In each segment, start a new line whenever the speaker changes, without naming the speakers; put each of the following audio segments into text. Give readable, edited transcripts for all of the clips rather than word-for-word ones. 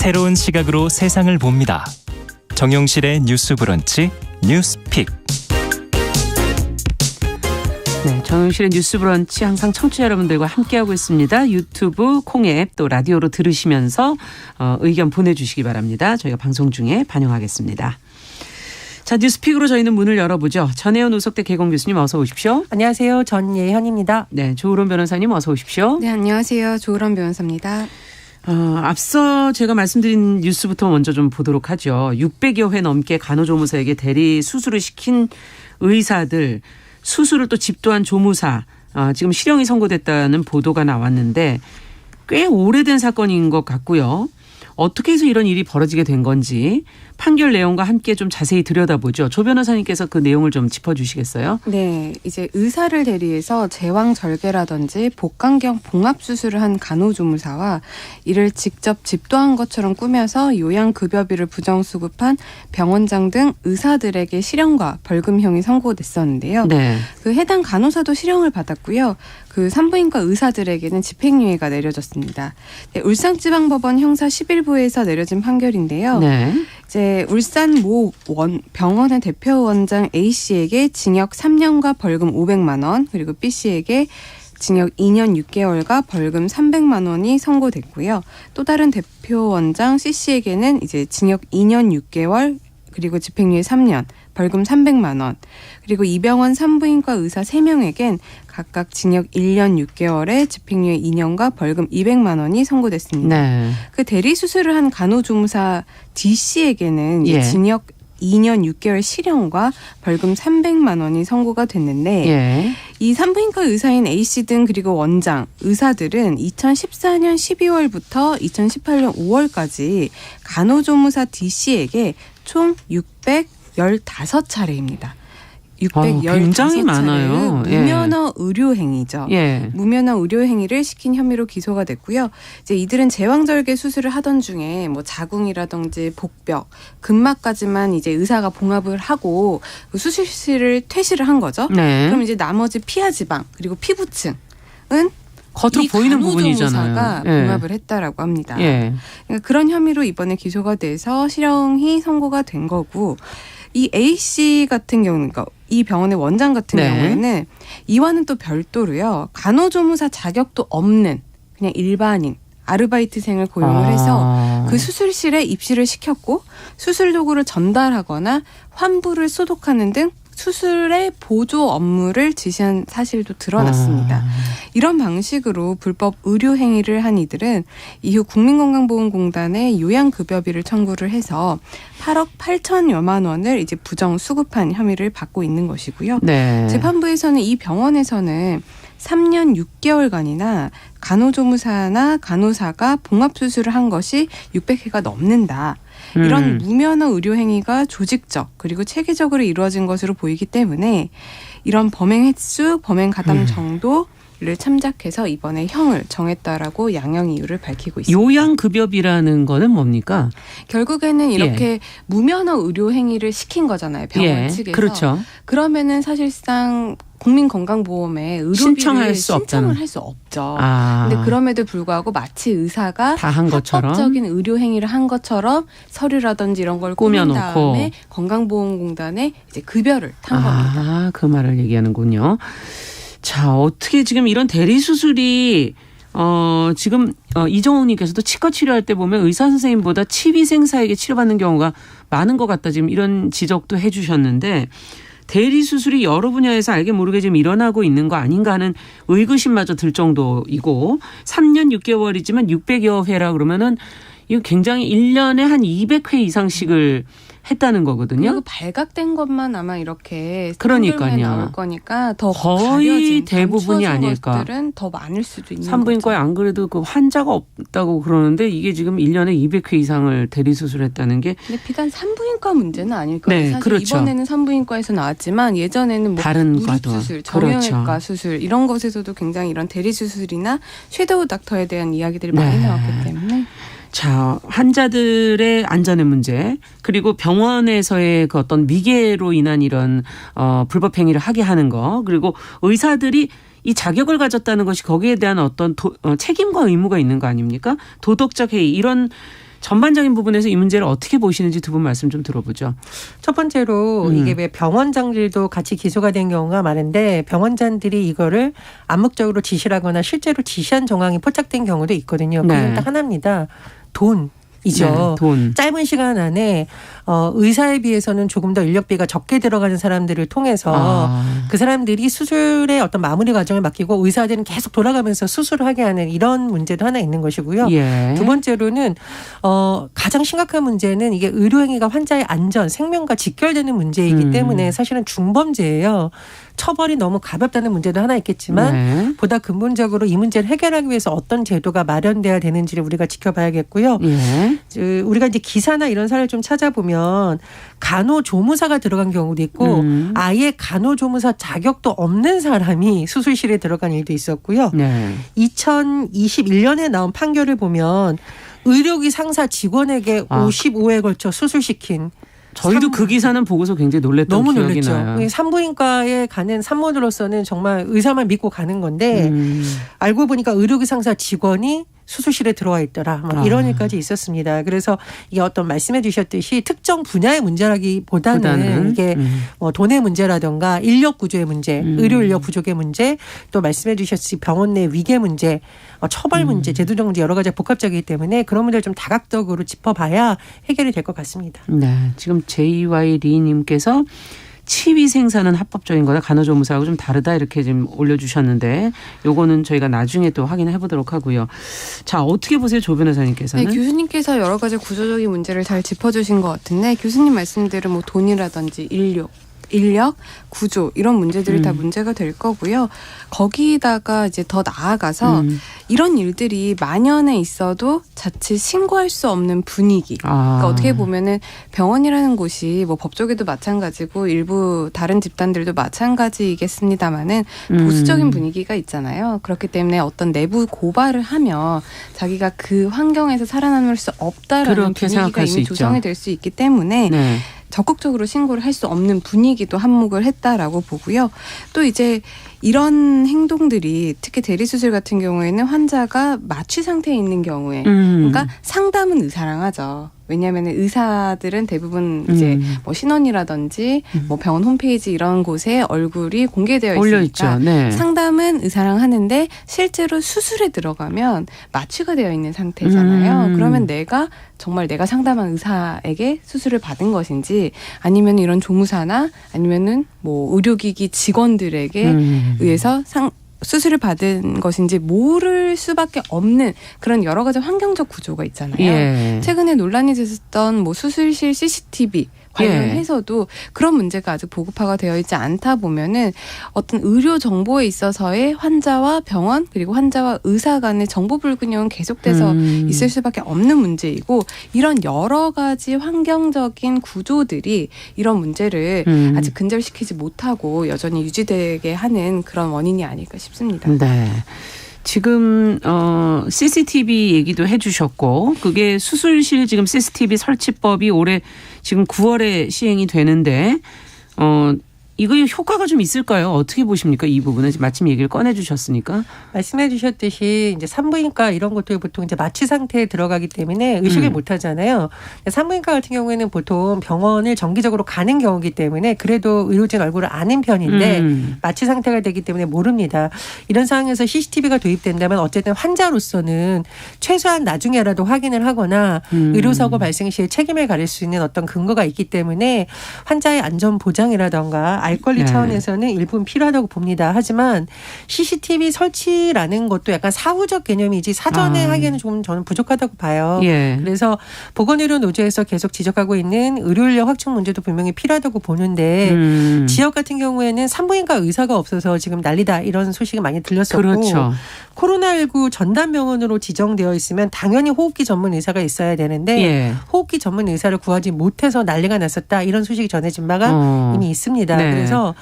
새로운 시각으로 세상을 봅니다. 정용실의 뉴스 브런치 뉴스픽.
네, 정용실의 뉴스 브런치 항상 청취자 여러분들과 함께하고 있습니다. 유튜브, 콩앱 또 라디오로 들으시면서 의견 보내주시기 바랍니다. 저희가 방송 중에 반영하겠습니다. 자, 뉴스픽으로 저희는 문을 열어보죠. 전혜연 우석대 개공 교수님 어서 오십시오.
안녕하세요. 전예현입니다.
네, 조으론 변호사님 어서 오십시오.
네, 안녕하세요. 조으론 변호사입니다.
앞서 제가 말씀드린 뉴스부터 먼저 좀 보도록 하죠. 600여 회 넘게 간호조무사에게 대리 수술을 시킨 의사들, 수술을 또 집도한 조무사, 지금 실형이 선고됐다는 보도가 나왔는데 꽤 오래된 사건인 것 같고요. 어떻게 해서 이런 일이 벌어지게 된 건지 판결 내용과 함께 좀 자세히 들여다보죠. 조 변호사님께서 그 내용을 좀 짚어주시겠어요?
네, 이제 의사를 대리해서 제왕절개라든지 복강경 봉합수술을 한 간호조무사와 이를 직접 집도한 것처럼 꾸며서 요양급여비를 부정수급한 병원장 등 의사들에게 실형과 벌금형이 선고됐었는데요.
네.
그 해당 간호사도 실형을 받았고요. 그 산부인과 의사들에게는 집행유예가 내려졌습니다. 네, 울산지방법원 형사 11부에서 내려진 판결인데요.
네.
이제 울산 모 병원의 대표 원장 A씨에게 징역 3년과 벌금 500만 원, 그리고 B씨에게 징역 2년 6개월과 벌금 300만 원이 선고됐고요. 또 다른 대표 원장 C씨에게는 이제 징역 2년 6개월 그리고 집행유예 3년, 벌금 300만 원. 그리고 이 병원 산부인과 의사 3명에겐 각각 징역 1년 6개월에 집행유예 2년과 벌금 200만 원이 선고됐습니다.
네.
그 대리 수술을 한 간호조무사 D씨에게는
예.
징역 2년 6개월 실형과 벌금 300만 원이 선고가 됐는데
예.
이 산부인과 의사인 A씨 등 그리고 원장, 의사들은 2014년 12월부터 2018년 5월까지 간호조무사 D씨에게 총 615차례입니다. 615차례를
굉장히 많아요.
무면허 의료행위죠.
예.
무면허 의료행위를 시킨 혐의로 기소가 됐고요. 이제 이들은 제왕절개 수술을 하던 중에 뭐 자궁이라든지 복벽, 근막까지만 이제 의사가 봉합을 하고 그 수술실을 퇴실을 한 거죠.
네.
그럼 이제 나머지 피하 지방 그리고 피부층은
겉으로 보이는 부분이잖아요.
간호조무사가
예.
봉합을 했다라고 합니다.
예.
그러니까 그런 혐의로 이번에 기소가 돼서 실형이 선고가 된 거고, 이 A씨 같은 경우는, 그러니까 이 병원의 원장 같은
네.
경우에는 이와는 또 별도로요, 간호조무사 자격도 없는 그냥 일반인 아르바이트생을 고용을 해서 그 수술실에 입실을 시켰고 수술 도구를 전달하거나 환부를 소독하는 등 수술의 보조 업무를 지시한 사실도 드러났습니다. 이런 방식으로 불법 의료 행위를 한 이들은 이후 국민건강보험공단에 요양급여비를 청구를 해서 8억 8천여만 원을 이제 부정 수급한 혐의를 받고 있는 것이고요.
네.
재판부에서는 이 병원에서는 3년 6개월간이나 간호조무사나 간호사가 봉합수술을 한 것이 600회가 넘는다. 이런 무면허 의료행위가 조직적 그리고 체계적으로 이루어진 것으로 보이기 때문에 이런 범행 횟수, 범행 가담 정도를 참작해서 이번에 형을 정했다라고 양형 이유를 밝히고 있습니다.
요양급여비라는 거는 뭡니까?
결국에는 이렇게 무면허 의료행위를 시킨 거잖아요. 병원
예.
측에서.
그렇죠.
그러면은 사실상 국민건강보험에 의료비를
신청할 수 없다는.
신청을 할 수 없죠.
아.
근데 그럼에도 불구하고 마치 의사가
다 한 것처럼.
합법적인 의료 행위를 한 것처럼 서류라든지 이런 걸 꾸민
꾸며놓고.
다음에 건강보험공단에 이제 급여를 탄 겁니다.
그 말을 얘기하는군요. 자, 어떻게 지금 이런 대리 수술이 지금 이정훈님께서도 치과 치료할 때 보면 의사 선생님보다 치위생사에게 치료받는 경우가 많은 것 같다. 지금 이런 지적도 해 주셨는데 대리 수술이 여러 분야에서 알게 모르게 지금 일어나고 있는 거 아닌가 하는 의구심마저 들 정도이고 3년 6개월이지만 600여 회라 그러면은 이거 굉장히 1년에 한 200회 이상씩을 했다는 거거든요.
그리고 발각된 것만 아마 이렇게
그러니까요.
나올 거니까 더
거의
가려진,
대부분이
감춰진
아닐까.
것들은 더 많을 수도 있는
산부인과에
거죠.
안 그래도 그 환자가 없다고 그러는데 이게 지금 1년에 200회 이상을 대리 수술했다는 게
근데 비단 산부인과 문제는 아닐 거예요.
네,
사실
그렇죠.
이번에는 산부인과에서 나왔지만 예전에는 뭐
다른
무릎
과도.
수술, 정형외과
그렇죠.
수술 이런 것에서도 굉장히 이런 대리 수술이나 섀도우 닥터에 대한 이야기들이 많이
네.
나왔기 때문에
자, 환자들의 안전의 문제 그리고 병원에서의 그 어떤 미개로 인한 이런 불법 행위를 하게 하는 거 그리고 의사들이 이 자격을 가졌다는 것이 거기에 대한 어떤 책임과 의무가 있는 거 아닙니까? 도덕적 해이 이런 전반적인 부분에서 이 문제를 어떻게 보시는지 두 분 말씀 좀 들어보죠.
첫 번째로 이게 왜 병원장들도 같이 기소가 된 경우가 많은데 병원장들이 이거를 암묵적으로 지시를 하거나 실제로 지시한 정황이 포착된 경우도 있거든요. 그건
네.
딱 하나입니다. 돈이죠.
네, 돈.
짧은 시간 안에 의사에 비해서는 조금 더 인력비가 적게 들어가는 사람들을 통해서 그 사람들이 수술의 어떤 마무리 과정을 맡기고 의사들은 계속 돌아가면서 수술을 하게 하는 이런 문제도 하나 있는 것이고요.
예.
두 번째로는 가장 심각한 문제는 이게 의료행위가 환자의 안전, 생명과 직결되는 문제이기 때문에 사실은 중범죄예요. 처벌이 너무 가볍다는 문제도 하나 있겠지만
네.
보다 근본적으로 이 문제를 해결하기 위해서 어떤 제도가 마련돼야 되는지를 우리가 지켜봐야겠고요.
예.
우리가 이제 기사나 이런 사례를 좀 찾아보면 간호조무사가 들어간 경우도 있고 아예 간호조무사 자격도 없는 사람이 수술실에 들어간 일도 있었고요.
네.
2021년에 나온 판결을 보면 의료기 상사 직원에게 55회에 걸쳐 수술시킨
저희도 그 기사는 보고서 굉장히 놀랬던
너무
기억이
놀랬죠.
나요.
산부인과에 가는 산모들로서는 정말 의사만 믿고 가는 건데 알고 보니까 의료기 상사 직원이 수술실에 들어와 있더라. 막 이런 일까지 있었습니다. 그래서 이게 어떤 말씀해 주셨듯이 특정 분야의 문제라기보다는 이게 뭐 돈의 문제라든가 인력 구조의 문제, 의료 인력 부족의 문제, 또 말씀해 주셨듯이 병원 내 위계 문제, 처벌 문제, 제도적 문제 여러 가지가 복합적이기 때문에 그런 문제를 좀 다각적으로 짚어봐야 해결이 될 것 같습니다.
네, 지금 JY 리님께서 치위 생사는 합법적인 거다. 간호조무사하고 좀 다르다 이렇게 지금 올려주셨는데 요거는 저희가 나중에 또 확인해 보도록 하고요. 자, 어떻게 보세요, 조 변호사님께서는?
네, 교수님께서 여러 가지 구조적인 문제를 잘 짚어주신 것 같은데 교수님 말씀대로 뭐 돈이라든지 인력, 구조 이런 문제들이 다 문제가 될 거고요. 거기다가 이제 더 나아가서 이런 일들이 만연해 있어도 자칫 신고할 수 없는 분위기. 그러니까 어떻게 보면은 병원이라는 곳이 뭐 법조계도 마찬가지고 일부 다른 집단들도 마찬가지이겠습니다만은 보수적인 분위기가 있잖아요. 그렇기 때문에 어떤 내부 고발을 하면 자기가 그 환경에서 살아남을 수 없다라는 분위기가 이미 조성이 될 수 있기 때문에
네.
적극적으로 신고를 할 수 없는 분위기도 한몫을 했다라고 보고요. 또 이제 이런 행동들이 특히 대리수술 같은 경우에는 환자가 마취 상태에 있는 경우에 그러니까 상담은 의사랑 하죠. 왜냐하면 의사들은 대부분 이제 뭐 신원이라든지 뭐 병원 홈페이지 이런 곳에 얼굴이 공개되어 있으니까
네.
상담은 의사랑 하는데 실제로 수술에 들어가면 마취가 되어 있는 상태잖아요. 그러면 정말 내가 상담한 의사에게 수술을 받은 것인지 아니면 이런 조무사나 아니면은 뭐 의료기기 직원들에게 의해서 수술을 받은 것인지 모를 수밖에 없는 그런 여러 가지 환경적 구조가 있잖아요.
예.
최근에 논란이 됐었던 뭐 수술실 CCTV 관련해서도 그런 문제가 아직 보급화가 되어 있지 않다 보면은 어떤 의료 정보에 있어서의 환자와 병원 그리고 환자와 의사 간의 정보 불균형은 계속돼서 있을 수밖에 없는 문제이고 이런 여러 가지 환경적인 구조들이 이런 문제를 아직 근절시키지 못하고 여전히 유지되게 하는 그런 원인이 아닐까 싶습니다.
네. 지금 CCTV 얘기도 해주셨고 그게 수술실 지금 CCTV 설치법이 올해 지금 9월에 시행이 되는데 이거 효과가 좀 있을까요? 어떻게 보십니까? 이 부분은 마침 얘기를 꺼내주셨으니까.
말씀해 주셨듯이 이제 산부인과 이런 것들 보통 이제 마취 상태에 들어가기 때문에 의식을 못 하잖아요. 산부인과 같은 경우에는 보통 병원을 정기적으로 가는 경우이기 때문에 그래도 의료진 얼굴을 아는 편인데 마취 상태가 되기 때문에 모릅니다. 이런 상황에서 CCTV가 도입된다면 어쨌든 환자로서는 최소한 나중에라도 확인을 하거나 의료사고 발생 시에 책임을 가릴 수 있는 어떤 근거가 있기 때문에 환자의 안전 보장이라던가 알 권리 차원에서는 일부분 필요하다고 봅니다. 하지만 CCTV 설치라는 것도 약간 사후적 개념이지 사전에 하기에는 좀 저는 부족하다고 봐요.
예.
그래서 보건의료노조에서 계속 지적하고 있는 의료인력 확충 문제도 분명히 필요하다고 보는데 지역 같은 경우에는 산부인과 의사가 없어서 지금 난리다 이런 소식이 많이 들렸었고
그렇죠.
코로나19 전담병원으로 지정되어 있으면 당연히 호흡기 전문 의사가 있어야 되는데 호흡기 전문 의사를 구하지 못해서 난리가 났었다 이런 소식이 전해진 바가 이미 있습니다.
네.
그래서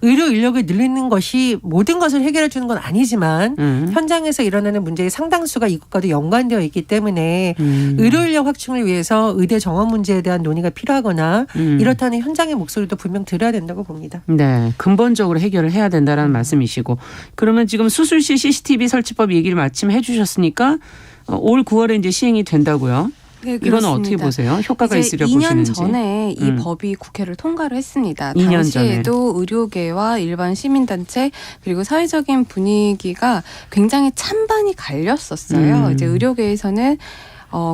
의료 인력을 늘리는 것이 모든 것을 해결해 주는 건 아니지만 현장에서 일어나는 문제의 상당수가 이것과도 연관되어 있기 때문에 의료 인력 확충을 위해서 의대 정원 문제에 대한 논의가 필요하거나 이렇다는 현장의 목소리도 분명 들어야 된다고 봅니다.
네, 근본적으로 해결을 해야 된다는 말씀이시고 그러면 지금 수술실 CCTV 설치법 얘기를 마침 해주셨으니까 올 9월에 이제 시행이 된다고요?
네,
이거는
그렇습니다.
어떻게 보세요? 효과가
이제
있으려
2년
보시는지.
전에 이 법이 국회를 통과를 했습니다.
2년
당시에도 의료계와 일반 시민단체 그리고 사회적인 분위기가 굉장히 찬반이 갈렸었어요. 이제 의료계에서는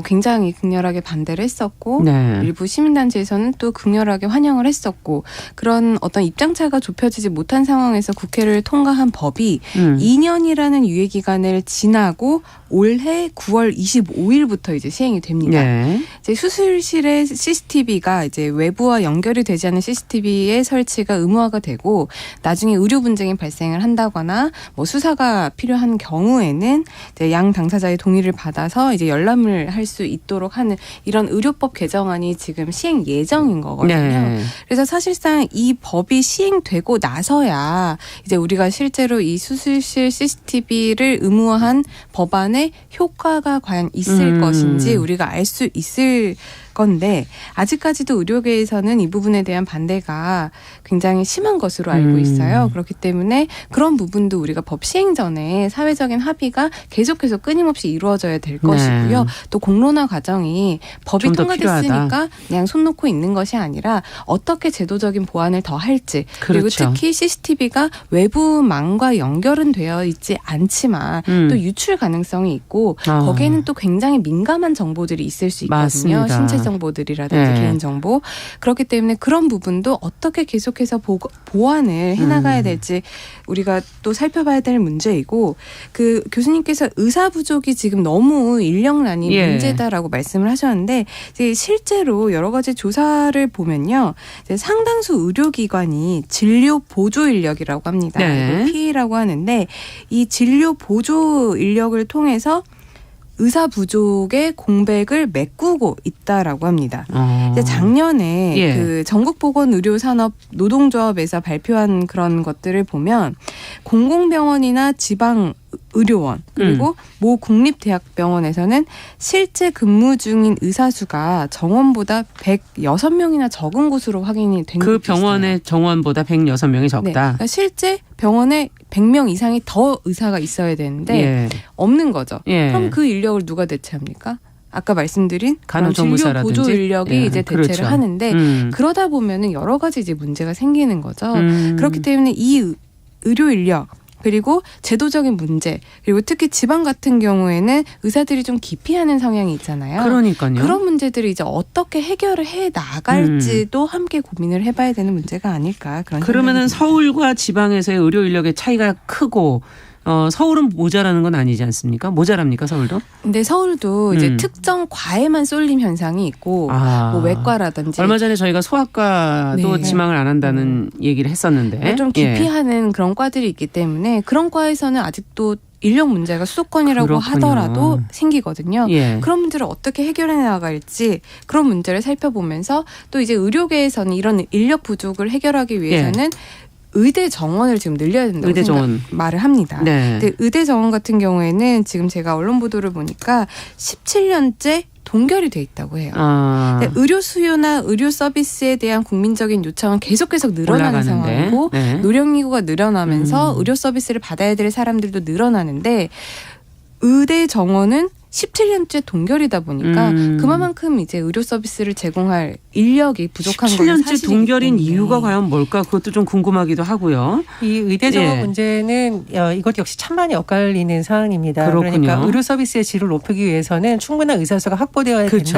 굉장히 극렬하게 반대를 했었고
네.
일부 시민단체에서는 또 극렬하게 환영을 했었고 그런 어떤 입장차가 좁혀지지 못한 상황에서 국회를 통과한 법이 2년이라는 유예기간을 지나고 올해 9월 25일부터 이제 시행이 됩니다.
네.
이제 수술실의 CCTV가 이제 외부와 연결이 되지 않는 CCTV의 설치가 의무화가 되고 나중에 의료 분쟁이 발생을 한다거나 뭐 수사가 필요한 경우에는 이제 양 당사자의 동의를 받아서 이제 열람을 할 수 있도록 하는 이런 의료법 개정안이 지금 시행 예정인 거거든요.
네.
그래서 사실상 이 법이 시행되고 나서야 이제 우리가 실제로 이 수술실 CCTV를 의무화한 법안의 효과가 과연 있을 것인지 우리가 알 수 있을 건데 아직까지도 의료계에서는 이 부분에 대한 반대가 굉장히 심한 것으로 알고 있어요. 그렇기 때문에 그런 부분도 우리가 법 시행 전에 사회적인 합의가 계속해서 끊임없이 이루어져야 될 것이고요. 또 공론화 과정이 법이
좀 더
통과됐으니까 그냥 손 놓고 있는 것이 아니라 어떻게 제도적인 보완을 더 할지 그리고
그렇죠.
특히 CCTV가 외부망과 연결은 되어 있지 않지만 또 유출 가능성이 있고 거기에는 또 굉장히 민감한 정보들이 있을 수 있거든요.
맞습니다.
신체 정보들이라든지
네.
개인 정보. 그렇기 때문에 그런 부분도 어떻게 계속해서 보완을 해나가야 될지 우리가 또 살펴봐야 될 문제이고 그 교수님께서 의사 부족이 지금 너무 인력난이
예.
문제다라고 말씀을 하셨는데 이제 실제로 여러 가지 조사를 보면요. 이제 상당수 의료기관이 진료 보조 인력이라고 합니다.
네.
PA라고 하는데 이 진료 보조 인력을 통해서 의사 부족의 공백을 메꾸고 있다라고 합니다. 이제 작년에
예.
그 전국보건의료산업 노동조합에서 발표한 그런 것들을 보면 공공병원이나 지방 의료원 그리고 모 국립대학병원에서는 실제 근무 중인 의사 수가 정원보다 106명이나 적은 것으로 확인이 된
그
것도 있어요.
병원의 정원보다 106명이
네.
적다.
그러니까 실제 병원에 100명 이상이 더 의사가 있어야 되는데
예.
없는 거죠.
예.
그럼 그 인력을 누가 대체합니까? 아까 말씀드린
간호조무사라든지.
진료 보조 인력이
예,
이제 대체를
그렇죠.
하는데 그러다 보면은 여러 가지 이제 문제가 생기는 거죠.
음.
그렇기 때문에 이 의료 인력 그리고 제도적인 문제 그리고 특히 지방 같은 경우에는 의사들이 좀 기피하는 성향이 있잖아요.
그러니까요.
그런 문제들을 이제 어떻게 해결을 해 나갈지도 함께 고민을 해봐야 되는 문제가 아닐까 그런
그러면은
생각이 듭니다.
서울과 지방에서의 의료 인력의 차이가 크고 서울은 모자라는 건 아니지 않습니까? 모자랍니까 서울도?
근데 서울도 이제 특정 과에만 쏠림 현상이 있고 뭐 외과라든지
얼마 전에 저희가 소아과도
네.
지망을 안 한다는 얘기를 했었는데
좀 기피하는 그런 과들이 있기 때문에 그런 과에서는 아직도 인력 문제가 수도권이라고
그렇군요.
하더라도 생기거든요.
예.
그런 문제를 어떻게 해결해 나갈지 그런 문제를 살펴보면서 또 이제 의료계에서는 이런 인력 부족을 해결하기 위해서는 의대 정원을 지금 늘려야 된다고
의대 정원.
말을 합니다.
네.
근데 의대 정원 같은 경우에는 지금 제가 언론 보도를 보니까 17년째 동결이 돼 있다고 해요. 근데 의료 수요나 의료 서비스에 대한 국민적인 요청은 계속해서 늘어나는
올라가는데.
상황이고
네.
노령 인구가 늘어나면서 의료 서비스를 받아야 될 사람들도 늘어나는데 의대 정원은 17년째 동결이다 보니까 그만큼 이제 의료 서비스를 제공할 인력이 부족한 건
17년째
사실이기
동결인
때문에.
이유가 과연 뭘까? 그것도 좀 궁금하기도 하고요.
이 의대 정원
예.
문제는 이것 역시 찬반이 엇갈리는 사안입니다.
그렇군요.
그러니까 의료 서비스의 질을 높이기 위해서는 충분한 의사수가 확보되어야
그렇죠.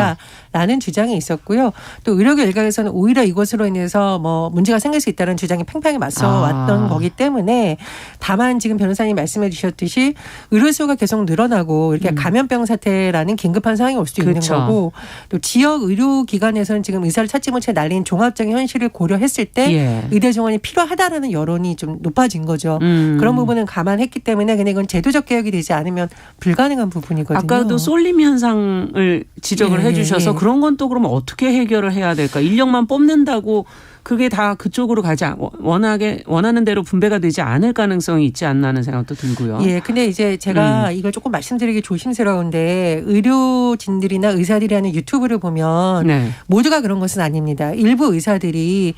된다라는 주장이 있었고요. 또 의료계 일각에서는 오히려 이것으로 인해서 뭐 문제가 생길 수 있다는 주장이 팽팽히 맞서왔던 거기 때문에 다만 지금 변호사님 말씀해 주셨듯이 의료 수요가 계속 늘어나고 이렇게 감염병 사태라는 긴급한 상황이 올 수도
그렇죠.
있는 거고 또 지역 의료기관에서는 지금 의사를 찾지 못해 날린 종합적인 현실을 고려했을 때
예.
의대 정원이 필요하다라는 여론이 좀 높아진 거죠.
음.
그런 부분은 감안했기 때문에 근데 이건 제도적 개혁이 되지 않으면 불가능한 부분이거든요.
아까도 쏠림 현상을 지적을
예,
해 주셔서
예.
그런 건 또 그럼 어떻게 해결을 해야 될까? 인력만 뽑는다고 그게 다 그쪽으로 원하는 대로 분배가 되지 않을 가능성이 있지 않나 하는 생각도 들고요.
예, 근데 이제 제가 이걸 조금 말씀드리기 조심스러운데 의료진들이나 의사들이 하는 유튜브를 보면
네.
모두가 그런 것은 아닙니다. 일부 의사들이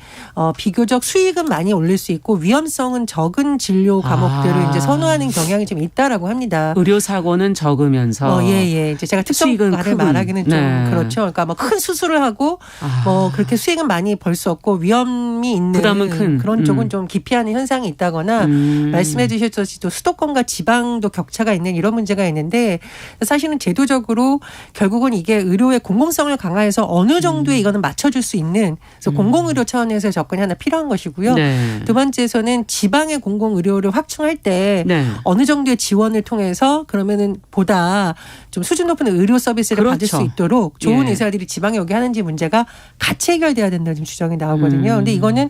비교적 수익은 많이 올릴 수 있고 위험성은 적은 진료 과목들을 이제 선호하는 경향이 좀 있다라고 합니다.
의료 사고는 적으면서
예. 이제 제가 특정 말을 말하기는 좀 그렇죠. 그러니까 뭐 큰 수술을 하고 뭐 그렇게 수익은 많이 벌 수 없고 위험이 있는
부담은 큰
그런 쪽은 좀 기피하는 현상이 있다거나 말씀해 주셨듯이 또 수도권과 지방도 격차가 있는 이런 문제가 있는데 사실은 제도적으로 결국은 이게 의료의 공공성을 강화해서 어느 정도의 이거는 맞춰줄 수 있는 그래서 공공의료 차원에서의 접근이 하나 필요한 것이고요.
네.
두 번째에서는 지방의 공공의료를 확충할 때
네.
어느 정도의 지원을 통해서 그러면은 보다 좀 수준 높은 의료 서비스를
그렇죠.
받을 수 있도록 좋은
예.
의사들이 지방에 오게 하는지 문제가 같이 해결돼야 된다는 지금 주장이 나오거든요. 그런데 이거는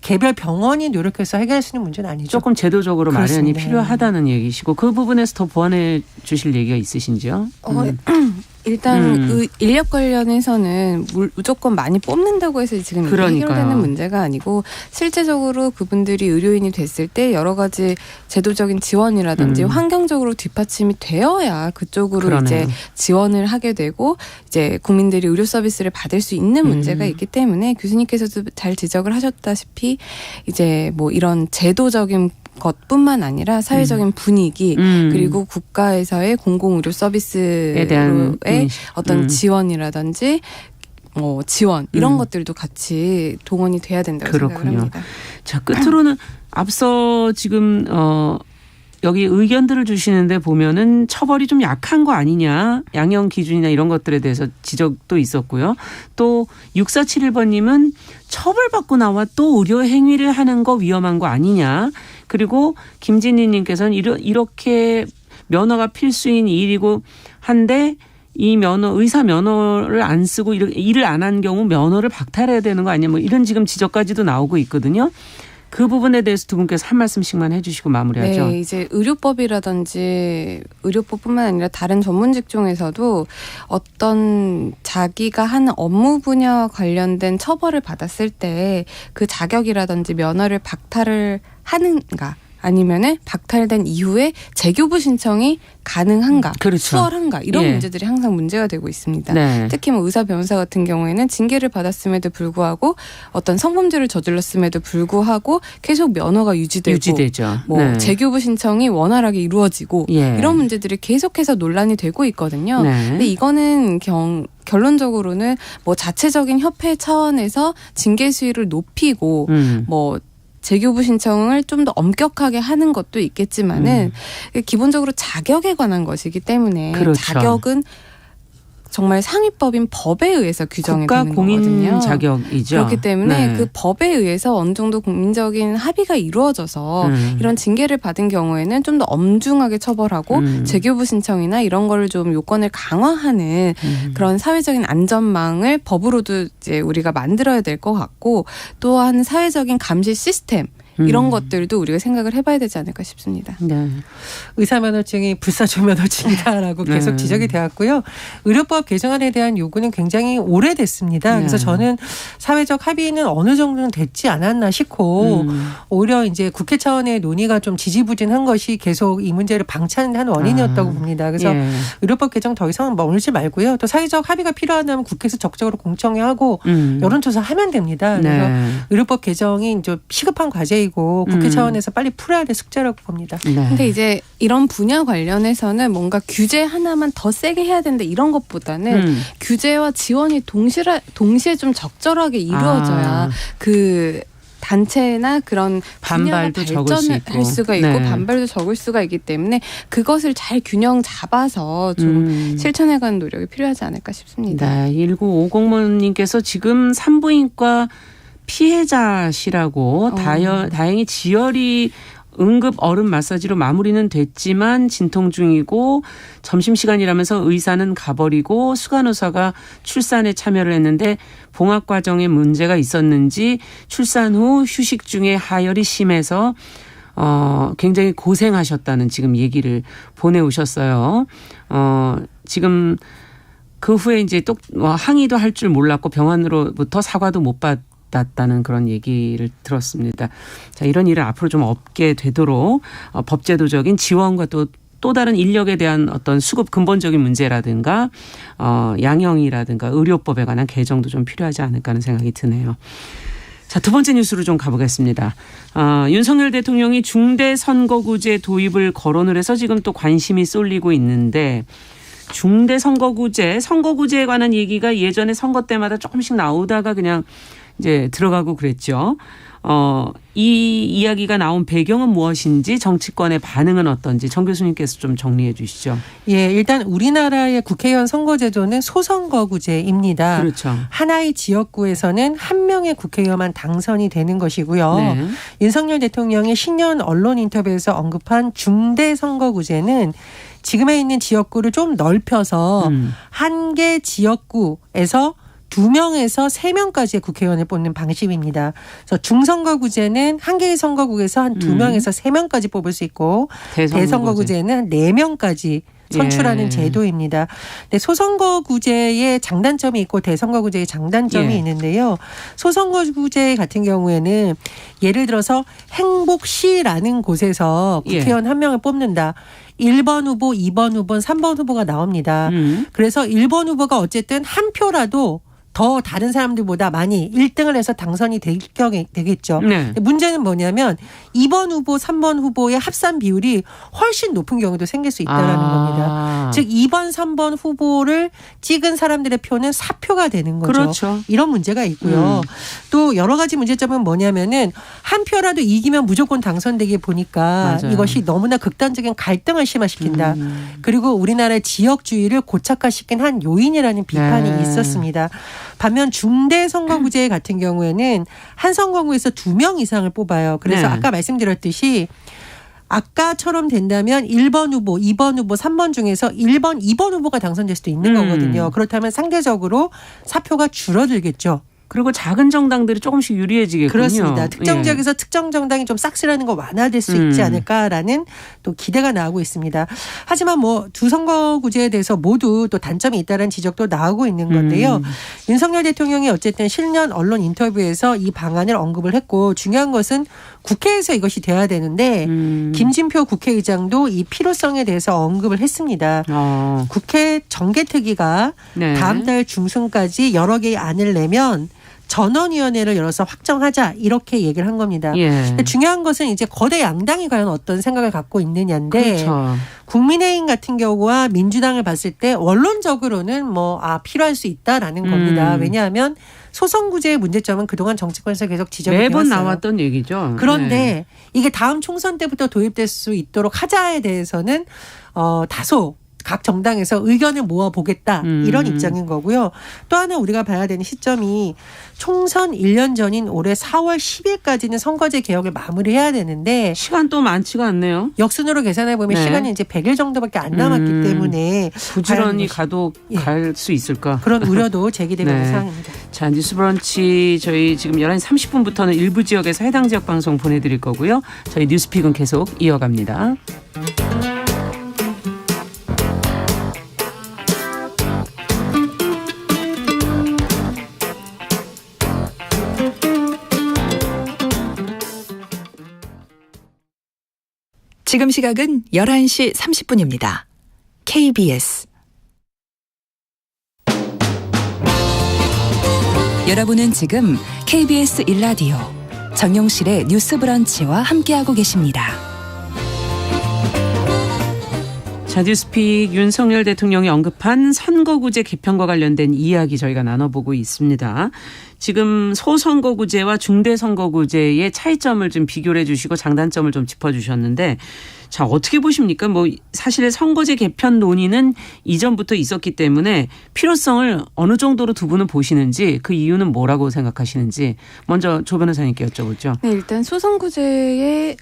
개별 병원이 노력해서 해결할 수 있는 문제는 아니죠.
조금 제도적으로
그렇습니다.
마련이 필요하다는 얘기시고 그 부분에서 더 보완해 주실 얘기가 있으신지요?
일단 인력 관련해서는 무조건 많이 뽑는다고 해서 지금 이게
그러니까요.
해결되는 문제가 아니고 실제적으로 그분들이 의료인이 됐을 때 여러 가지 제도적인 지원이라든지 환경적으로 뒷받침이 되어야 그쪽으로
그러네요.
이제 지원을 하게 되고 이제 국민들이 의료 서비스를 받을 수 있는 문제가 있기 때문에 교수님께서도 잘 지적을 하셨다시피 이제 뭐 이런 제도적인 것뿐만 아니라 사회적인 분위기 그리고 국가에서의 공공의료 서비스에 대한 어떤 지원이라든지 지원 이런 것들도 같이 동원이 돼야 된다고 생각을 합니다.
자, 끝으로는 앞서 지금 여기 의견들을 주시는데 보면은 처벌이 좀 약한 거 아니냐. 양형 기준이나 이런 것들에 대해서 지적도 있었고요. 또 6471번님은 처벌받고 나와 또 의료 행위를 하는 거 위험한 거 아니냐. 그리고 김진희님께서는 이렇게 면허가 필수인 일이고 한데 이 의사 면허를 안 쓰고 일을 안 한 경우 면허를 박탈해야 되는 거 아니냐. 뭐 이런 지금 지적까지도 나오고 있거든요. 그 부분에 대해서 두 분께서 한 말씀씩만 해주시고 마무리하죠.
네, 이제 의료법이라든지 의료법뿐만 아니라 다른 전문 직종에서도 어떤 자기가 하는 업무 분야와 관련된 처벌을 받았을 때 그 자격이라든지 면허를 박탈을 하는가 아니면은 박탈된 이후에 재교부 신청이 가능한가,
그렇죠.
수월한가 이런 문제들이 항상 문제가 되고 있습니다. 네. 특히 뭐 의사 변호사 같은 경우에는 징계를 받았음에도 불구하고 어떤 성범죄를 저질렀음에도 불구하고 계속 면허가 유지되죠. 뭐 재교부 신청이 원활하게 이루어지고 이런 문제들이 계속해서 논란이 되고 있거든요. 근데 이거는 결론적으로는 뭐 자체적인 협회 차원에서 징계 수위를 높이고 뭐 재교부 신청을 좀 더 엄격하게 하는 것도 있겠지만은 기본적으로 자격에 관한 것이기 때문에 그렇죠. 자격은 정말 상위법인 법에 의해서 규정이 되는 거거든요.
국가 공인 자격이죠.
그렇기 때문에 그 법에 의해서 어느 정도 국민적인 합의가 이루어져서 이런 징계를 받은 경우에는 좀 더 엄중하게 처벌하고 재교부 신청이나 이런 거를 좀 요건을 강화하는 그런 사회적인 안전망을 법으로도 이제 우리가 만들어야 될 것 같고 또한 사회적인 감시 시스템 이런 것들도 우리가 생각을 해봐야 되지 않을까 싶습니다.
네.
의사면허증이 불사조면허증이다라고 계속 지적이 되었고요. 의료법 개정안에 대한 요구는 굉장히 오래됐습니다. 그래서 저는 사회적 합의는 어느 정도는 됐지 않았나 싶고 오히려 이제 국회 차원의 논의가 좀 지지부진한 것이 계속 이 문제를 방치하는 원인이었다고 봅니다. 그래서 의료법 개정 더 이상은 머물지 말고요. 또 사회적 합의가 필요하다면 국회에서 적극적으로 공청회하고 여론조사하면 됩니다. 그래서 의료법 개정이 이제 시급한 과제이고 국회 차원에서 빨리 풀어야 될 숙제라고 봅니다.
근데 이제 이런 분야 관련해서는 뭔가 규제 하나만 더 세게 해야 된다 이런 것보다는 규제와 지원이 동시에 좀 적절하게 이루어져야 그 단체나 그런
반발도 적을 수 있고.
할 수가 있고 반발도 적을 수가 있기 때문에 그것을 잘 균형 잡아서 좀 실천해가는 노력이 필요하지 않을까 싶습니다.
네, 1950번님께서 지금 산부인과 피해자시라고 다행히 지열이 응급 얼음 마사지로 마무리는 됐지만 진통 중이고 점심시간이라면서 의사는 가버리고 수간호사가 출산에 참여를 했는데 봉합 과정에 문제가 있었는지 출산 후 휴식 중에 하열이 심해서 굉장히 고생하셨다는 지금 얘기를 보내오셨어요. 지금 그 후에 이제 또 항의도 할 줄 몰랐고 병원으로부터 사과도 못 받고 받았다는 그런 얘기를 들었습니다. 자, 이런 일을 앞으로 좀 없게 되도록 법제도적인 지원과 또 다른 인력에 대한 어떤 수급 근본적인 문제라든가 양형이라든가 의료법에 관한 개정도 좀 필요하지 않을까 하는 생각이 드네요. 자, 두 번째 뉴스로 좀 가보겠습니다. 윤석열 대통령이 중대선거구제 도입을 거론을 해서 지금 또 관심이 쏠리고 있는데 선거구제에 관한 얘기가 예전에 선거 때마다 조금씩 나오다가 그냥 이제 들어가고 그랬죠. 이 이야기가 나온 배경은 무엇인지 정치권의 반응은 어떤지 정 교수님께서 좀 정리해 주시죠.
예, 일단 우리나라의 국회의원 선거제도는 소선거구제입니다.
그렇죠.
하나의 지역구에서는 한 명의 국회의원만 당선이 되는 것이고요.
네.
윤석열 대통령이 신년 언론 인터뷰에서 언급한 중대선거구제는 지금에 있는 지역구를 좀 넓혀서 한 개 지역구에서 2명에서 3명까지의 국회의원을 뽑는 방식입니다. 그래서 중선거구제는 한 개의 선거구에서 한 2명에서 3명까지 뽑을 수 있고 대선거구제는 4명까지 선출하는 제도입니다. 근데 소선거구제의 장단점이 있고 대선거구제의 장단점이 있는데요. 소선거구제 같은 경우에는 예를 들어서 행복시라는 곳에서 국회의원 한 명을 뽑는다. 1번 후보, 2번 후보, 3번 후보가 나옵니다. 그래서 1번 후보가 어쨌든 한 표라도 더 다른 사람들보다 많이 1등을 해서 당선이 될 경우 되겠죠.
네.
문제는 뭐냐면 2번 후보, 3번 후보의 합산 비율이 훨씬 높은 경우도 생길 수 있다는 겁니다. 즉 2번, 3번 후보를 찍은 사람들의 표는 4표가 되는 거죠.
그렇죠.
이런 문제가 있고요. 또 여러 가지 문제점은 뭐냐면은 한 표라도 이기면 무조건 당선되게 보니까
맞아요.
이것이 너무나 극단적인 갈등을 심화시킨다. 그리고 우리나라의 지역주의를 고착화시킨 한 요인이라는 비판이 있었습니다. 반면 중대선거구제 같은 경우에는 한 선거구에서 2명 이상을 뽑아요. 그래서 아까 말씀드렸듯이 아까처럼 된다면 1번 후보, 2번 후보, 3번 중에서 1번, 2번 후보가 당선될 수도 있는 거거든요. 그렇다면 상대적으로 사표가 줄어들겠죠.
그리고 작은 정당들이 조금씩 유리해지겠군요.
그렇습니다. 특정 지역에서 특정 정당이 좀 싹쓸이하는 거 완화될 수 있지 않을까라는 또 기대가 나오고 있습니다. 하지만 뭐 두 선거구제에 대해서 모두 또 단점이 있다는 지적도 나오고 있는 건데요. 윤석열 대통령이 어쨌든 실년 언론 인터뷰에서 이 방안을 언급을 했고 중요한 것은 국회에서 이것이 돼야 되는데 김진표 국회의장도 이 필요성에 대해서 언급을 했습니다. 국회 정개특위가 다음 달 중순까지 여러 개의 안을 내면 전원위원회를 열어서 확정하자 이렇게 얘기를 한 겁니다. 근데 중요한 것은 이제 거대 양당이 과연 어떤 생각을 갖고 있느냐인데
그렇죠.
국민의힘 같은 경우와 민주당을 봤을 때 원론적으로는 필요할 수 있다라는 겁니다. 왜냐하면 소선구제의 문제점은 그동안 정치권에서 계속 지적이 되었어요.
매번 나왔던 얘기죠.
그런데 이게 다음 총선 때부터 도입될 수 있도록 하자에 대해서는 다소 각 정당에서 의견을 모아보겠다 이런 입장인 거고요. 또 하나 우리가 봐야 되는 시점이 총선 1년 전인 올해 4월 10일까지는 선거제 개혁을 마무리해야 되는데
시간 또 많지가 않네요.
역순으로 계산해 보면 시간이 이제 100일 정도밖에 안 남았기 때문에
부지런히 가도 갈 수 있을까?
그런 우려도 제기되고 있는 상황입니다.
자, 뉴스브런치 저희 지금 11시 30분부터는 일부 지역에서 해당 지역 방송 보내드릴 거고요. 저희 뉴스픽은 계속 이어갑니다.
지금 시각은 11시 30분입니다. KBS 여러분은 지금 KBS 1라디오 정용실의 뉴스 브런치와 함께하고 계십니다.
자, 뉴스픽 윤석열 대통령이 언급한 선거구제 개편과 관련된 이야기 저희가 나눠보고 있습니다. 지금 소선거구제와 중대선거구제의 차이점을 좀 비교를 해 주시고 장단점을 좀 짚어주셨는데 자, 어떻게 보십니까? 사실 선거제 개편 논의는 이전부터 있었기 때문에 필요성을 어느 정도로 두 분은 보시는지 그 이유는 뭐라고 생각하시는지 먼저 조 변호사님께 여쭤보죠.
네, 일단 소선구제의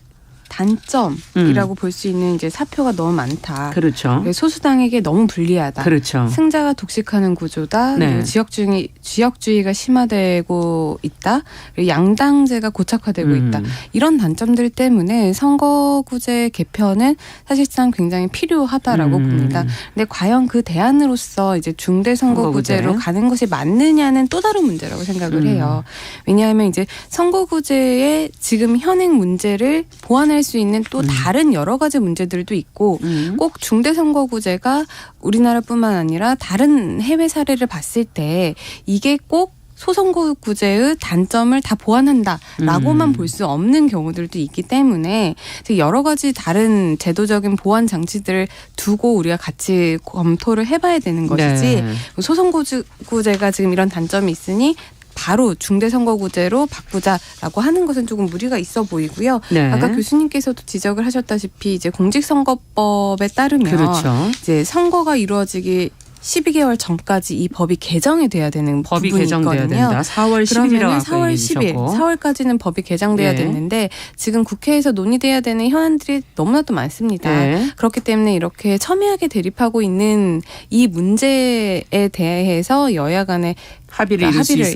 단점이라고 볼 수 있는 이제 사표가 너무 많다.
그렇죠.
소수당에게 너무 불리하다.
그렇죠.
승자가 독식하는 구조다.
네.
그리고 지역주의가 심화되고 있다. 그리고 양당제가 고착화되고 있다. 이런 단점들 때문에 선거구제 개편은 사실상 굉장히 필요하다라고 봅니다. 근데 과연 그 대안으로서 이제 중대선거구제로 가는 것이 맞느냐는 또 다른 문제라고 생각을 해요. 왜냐하면 이제 선거구제의 지금 현행 문제를 보완할 수 있는 또 다른 여러 가지 문제들도 있고 꼭 중대선거구제가 우리나라뿐만 아니라 다른 해외 사례를 봤을 때 이게 꼭 소선거구제의 단점을 다 보완한다라고만 볼 수 없는 경우들도 있기 때문에 여러 가지 다른 제도적인 보완 장치들을 두고 우리가 같이 검토를 해봐야 되는 것이지
네.
소선거구제가 지금 이런 단점이 있으니 바로 중대선거구제로 바꾸자라고 하는 것은 조금 무리가 있어 보이고요.
네.
아까 교수님께서도 지적을 하셨다시피 이제 공직선거법에 따르면
그렇죠.
이제 선거가 이루어지기 12개월 전까지 이 법이 개정이 돼야 되는
법이
부분이
개정돼야
있거든요.
된다. 4월 10일이라고
그러면 4월 10일, 4월까지는 법이 개정돼야
네.
됐는데 지금 국회에서 논의돼야 되는 현안들이 너무나도 많습니다.
네.
그렇기 때문에 이렇게 첨예하게 대립하고 있는 이 문제에 대해서 여야 간에
합의를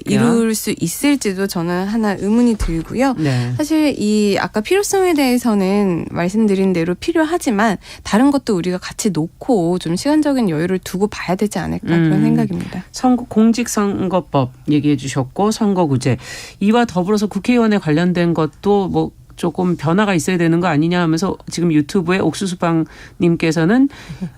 이룰 수 있을지도 저는 하나 의문이 들고요.
네.
사실 이 아까 필요성에 대해서는 말씀드린 대로 필요하지만 다른 것도 우리가 같이 놓고 좀 시간적인 여유를 두고 봐야 되지 않을까 그런 생각입니다.
공직선거법 얘기해 주셨고 선거구제 이와 더불어서 국회의원에 관련된 것도 뭐 조금 변화가 있어야 되는 거 아니냐 하면서 지금 유튜브에 옥수수빵님께서는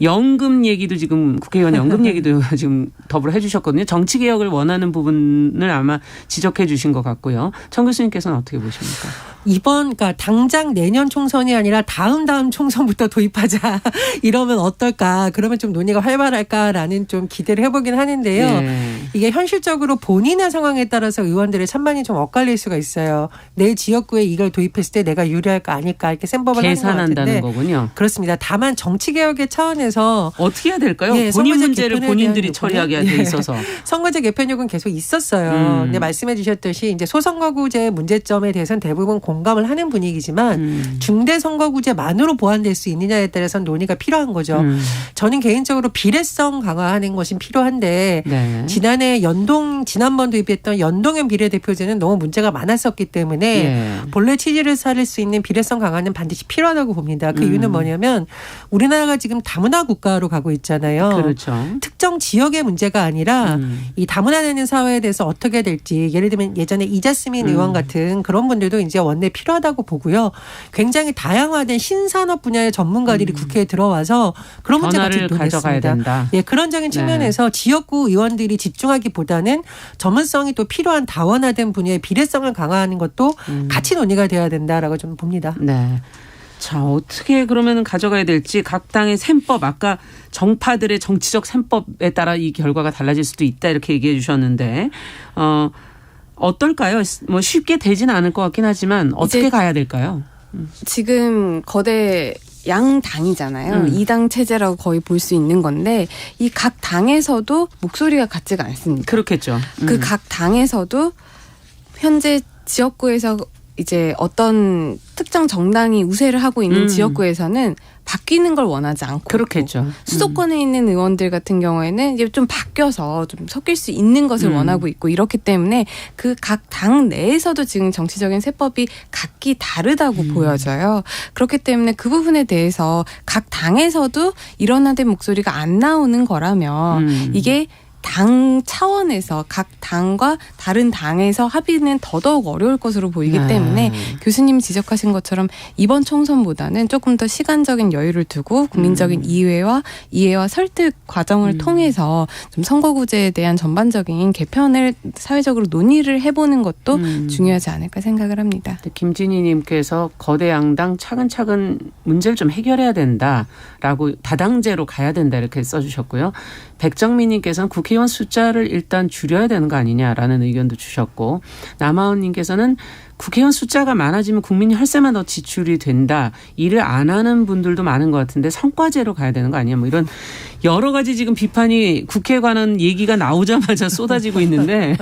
연금 얘기도 지금 국회의원 연금 얘기도 지금 더불어 해 주셨거든요. 정치개혁을 원하는 부분을 아마 지적해 주신 것 같고요. 청 교수님께서는 어떻게 보십니까?
그러니까 당장 내년 총선이 아니라 다음 총선부터 도입하자 이러면 어떨까? 그러면 좀 논의가 활발할까라는 좀 기대를 해보긴 하는데요.
네.
이게 현실적으로 본인의 상황에 따라서 의원들의 찬반이 좀 엇갈릴 수가 있어요. 내 지역구에 이걸 도입했을 때 내가 유리할까 아닐까 이렇게 센법을 하는 것
계산한다는
같은데
거군요.
그렇습니다. 다만 정치개혁의 차원에서
어떻게 해야 될까요?
예,
본인
선거제
문제를
개편에
본인들이
대한
처리하게
요구는
돼 있어서.
선거제 개편 요구는 계속 있었어요. 근데 말씀해 주셨듯이 이제 소선거구제의 문제점에 대해서는 대부분 공감을 하는 분위기지만 중대선거구제만으로 보완될 수 있느냐에 따라서는 논의가 필요한 거죠. 저는 개인적으로 비례성 강화하는 것이 필요한데
네.
지난번 도입했던 연동형 비례대표제는 너무 문제가 많았었기 때문에
네.
본래 취지를 살릴 수 있는 비례성 강화는 반드시 필요하다고 봅니다. 그 이유는 뭐냐면 우리나라가 지금 다문화 국가로 가고 있잖아요.
그렇죠.
특정 지역의 문제가 아니라 이 다문화되는 사회에 대해서 어떻게 될지 예를 들면 예전에 이자스민 의원 같은 그런 분들도 이제 원내 필요하다고 보고요. 굉장히 다양화된 신산업 분야의 전문가들이 국회에 들어와서 그런 문제가
변화를 가져가야 된다.
예, 그런적인 측면에서 지역구 의원들이 집중하기보다는 전문성이 또 필요한 다원화된 분야의 비례성을 강화하는 것도 같이 논의가 돼야 된다라고 좀 봅니다.
네. 자, 어떻게 그러면 가져가야 될지 각 당의 셈법 아까 정파들의 정치적 셈법에 따라 이 결과가 달라질 수도 있다 이렇게 얘기해 주셨는데 어떨까요? 뭐 쉽게 되지는 않을 것 같긴 하지만 어떻게 가야 될까요?
지금 거대 양당이잖아요. 이당 체제라고 거의 볼 수 있는 건데 이 각 당에서도 목소리가 같지가 않습니다.
그렇겠죠.
그 각 당에서도 현재 지역구에서 이제 어떤 특정 정당이 우세를 하고 있는 지역구에서는 바뀌는 걸 원하지 않고
그렇겠죠.
수도권에 있는 의원들 같은 경우에는 이제 좀 바뀌어서 좀 섞일 수 있는 것을 원하고 있고 이렇기 때문에 그 각 당 내에서도 지금 정치적인 세법이 각기 다르다고 보여져요. 그렇기 때문에 그 부분에 대해서 각 당에서도 일어나는 목소리가 안 나오는 거라면 이게 당 차원에서 각 당과 다른 당에서 합의는 더더욱 어려울 것으로 보이기 때문에 교수님이 지적하신 것처럼 이번 총선보다는 조금 더 시간적인 여유를 두고 국민적인 이해와 설득 과정을 통해서 좀 선거구제에 대한 전반적인 개편을 사회적으로 논의를 해보는 것도 중요하지 않을까 생각을 합니다.
김진희님께서 거대 양당 차근차근 문제를 좀 해결해야 된다라고 다당제로 가야 된다 이렇게 써주셨고요. 백정민님께서는 국회 국회의원 숫자를 일단 줄여야 되는 거 아니냐라는 의견도 주셨고 남아원님께서는 국회의원 숫자가 많아지면 국민이 혈세만 더 지출이 된다. 일을 안 하는 분들도 많은 것 같은데 성과제로 가야 되는 거 아니야? 뭐 이런 여러 가지 지금 비판이 국회에 관한 얘기가 나오자마자 쏟아지고 있는데.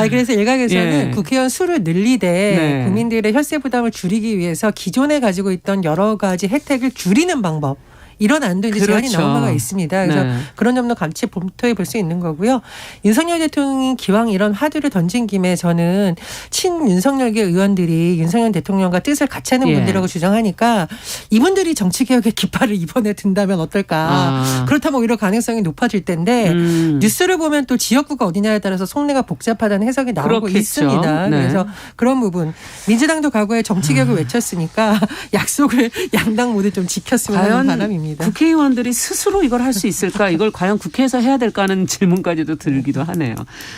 그래서 일각에서는
예.
국회의원 수를 늘리되
네.
국민들의 혈세 부담을 줄이기 위해서 기존에 가지고 있던 여러 가지 혜택을 줄이는 방법. 이런 안도 이제 제안이
그렇죠.
나온 바가 있습니다. 그래서
네.
그런 점도 같이 검토해 볼 수 있는 거고요. 윤석열 대통령이 기왕 이런 화두를 던진 김에 저는 친윤석열계 의원들이 윤석열 대통령과 뜻을 같이 하는
예.
분들이라고 주장하니까 이분들이 정치개혁의 깃발을 이번에 든다면 어떨까. 그렇다면 오히려 가능성이 높아질 텐데 뉴스를 보면 또 지역구가 어디냐에 따라서 속내가 복잡하다는 해석이 나오고
그렇겠죠.
있습니다.
네.
그래서 그런 부분 민주당도 과거에 정치개혁을 외쳤으니까 약속을 양당 모두 좀 지켰으면 하는 바람입니다.
국회의원들이 스스로 이걸 할 수 있을까? 이걸 과연 국회에서 해야 될까 하는 질문까지도 들기도 하네요.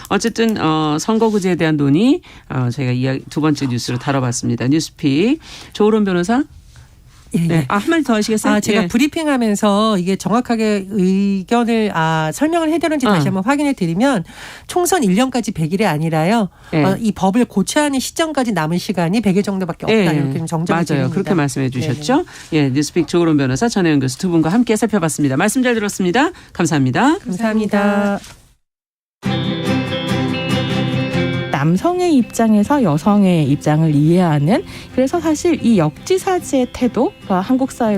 어쨌든 선거구제에 대한 논의 저희가 두 번째 뉴스로 다뤄봤습니다. 뉴스픽 조으론 변호사.
예, 예.
네. 한 마디 더 하시겠어요?
제가
예.
브리핑하면서 이게 정확하게 의견을 설명을 해드렸는지 다시 한번 확인해 드리면 총선 1년까지 100일이 아니라요.
예.
이 법을 고쳐야 하는 시점까지 남은 시간이 100일 정도밖에 없다.
예.
이렇게 좀 정정이
맞아요.
드립니다.
그렇게 말씀해 주셨죠. 예, 뉴스픽 조으론 변호사 전혜연 교수 두 분과 함께 살펴봤습니다. 말씀 잘 들었습니다. 감사합니다.
감사합니다.
남성의 입장에서 여성의 입장을 이해하는, 그래서 사실 이 역지사지의 태도가 한국 사회로